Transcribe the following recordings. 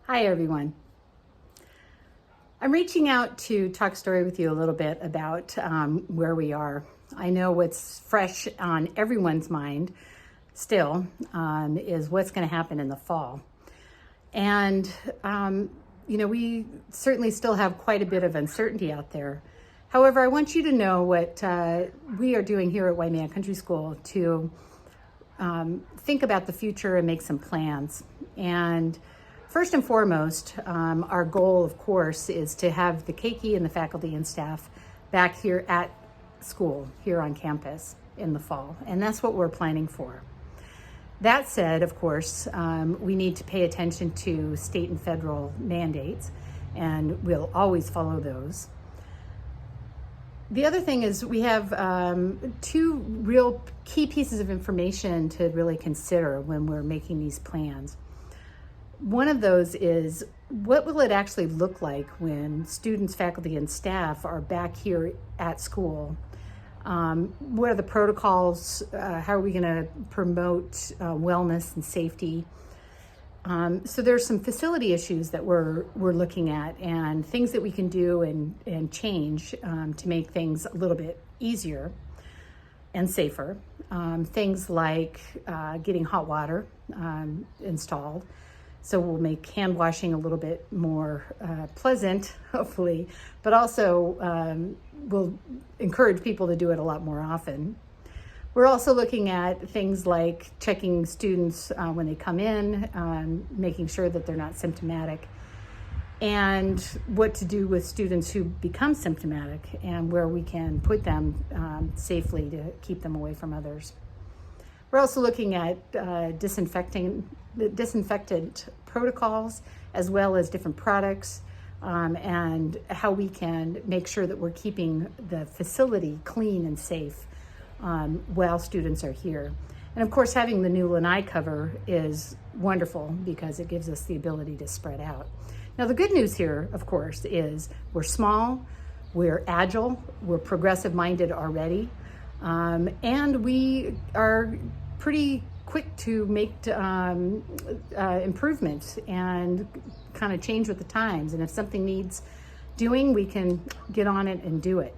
Hi, everyone. I'm reaching out to talk story with you a little bit about where we are. I know what's fresh on everyone's mind still is what's going to happen in the fall. And, we certainly still have quite a bit of uncertainty out there. However, I want you to know what we are doing here at Waimea Country School to think about the future and make some plans. And first and foremost, our goal, of course, is to have the keiki and the faculty and staff back here at school, here on campus in the fall. And that's what we're planning for. That said, of course, we need to pay attention to state and federal mandates, and we'll always follow those. The other thing is we have two real key pieces of information to really consider when we're making these plans. One of those is, what will it actually look like when students, faculty, and staff are back here at school? What are the protocols? How are we going to promote wellness and safety? So there's some facility issues that we're looking at, and things that we can do and change to make things a little bit easier and safer. Things like getting hot water installed. So we'll make hand washing a little bit more pleasant, hopefully, but also we'll encourage people to do it a lot more often. We're also looking at things like checking students when they come in, making sure that they're not symptomatic, and what to do with students who become symptomatic and where we can put them safely to keep them away from others. We're also looking at disinfectant protocols, as well as different products, and how we can make sure that we're keeping the facility clean and safe while students are here. And of course, having the new lanai cover is wonderful because it gives us the ability to spread out. Now, the good news here, of course, is we're small, we're agile, we're progressive minded already, and we are pretty quick to make improvements and kind of change with the times. And if something needs doing, we can get on it and do it.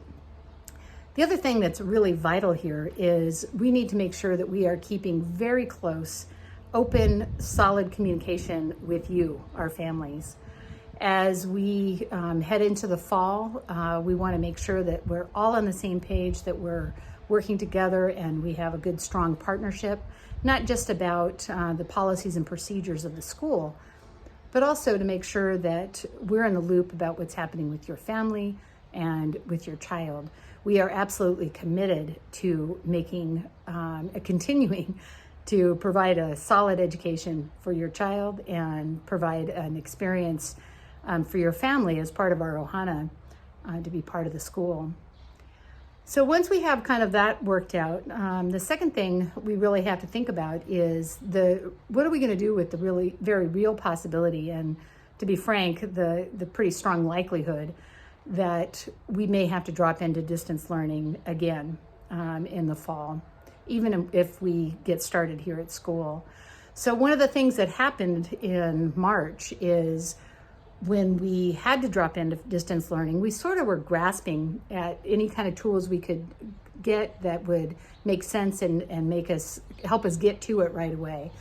The other thing that's really vital here is we need to make sure that we are keeping very close, open, solid communication with you, our families. As we head into the fall, we want to make sure that we're all on the same page, that we're working together and we have a good, strong partnership, not just about the policies and procedures of the school, but also to make sure that we're in the loop about what's happening with your family and with your child. We are absolutely committed to continuing to provide a solid education for your child and provide an experience for your family as part of our ohana to be part of the school. So once we have kind of that worked out, the second thing we really have to think about is what are we going to do with the really very real possibility, and to be frank, the pretty strong likelihood that we may have to drop into distance learning again in the fall, even if we get started here at school. So one of the things that happened in March is when we had to drop into distance learning, we sort of were grasping at any kind of tools we could get that would make sense and help us get to it right away.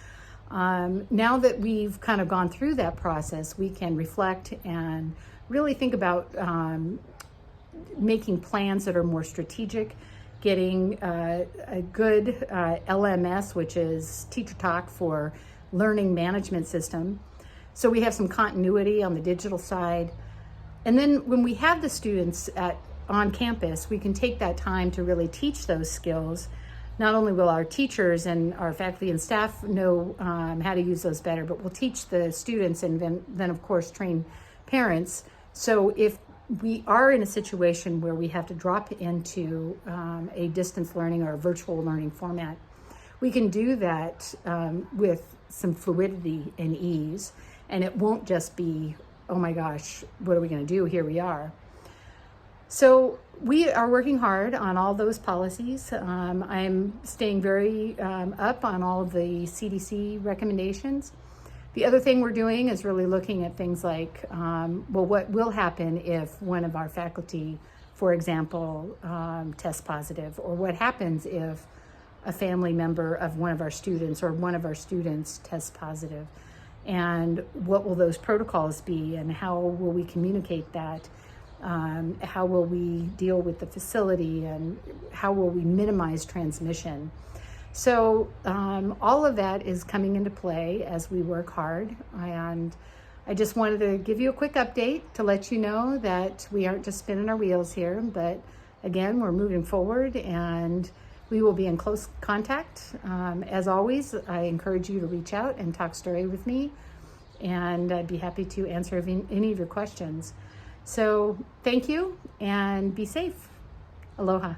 Now that we've kind of gone through that process, we can reflect and really think about making plans that are more strategic, getting a good LMS, which is teacher talk for learning management system. So we have some continuity on the digital side. And then when we have the students on campus, we can take that time to really teach those skills. Not only will our teachers and our faculty and staff know how to use those better, but we'll teach the students and then of course train parents. So if we are in a situation where we have to drop into a distance learning or a virtual learning format, we can do that with some fluidity and ease. And it won't just be, oh my gosh, what are we going to do? Here we are. So we are working hard on all those policies. I'm staying very up on all of the CDC recommendations. The other thing we're doing is really looking at things like, well, what will happen if one of our faculty, for example, tests positive, or what happens if a family member of one of our students or one of our students tests positive, and what will those protocols be, and how will we communicate that? How will we deal with the facility, and how will we minimize transmission? So all of that is coming into play as we work hard. And I just wanted to give you a quick update to let you know that we aren't just spinning our wheels here, but again, we're moving forward, and we will be in close contact. As always, I encourage you to reach out and talk story with me, and I'd be happy to answer any of your questions. So thank you, and be safe. Aloha.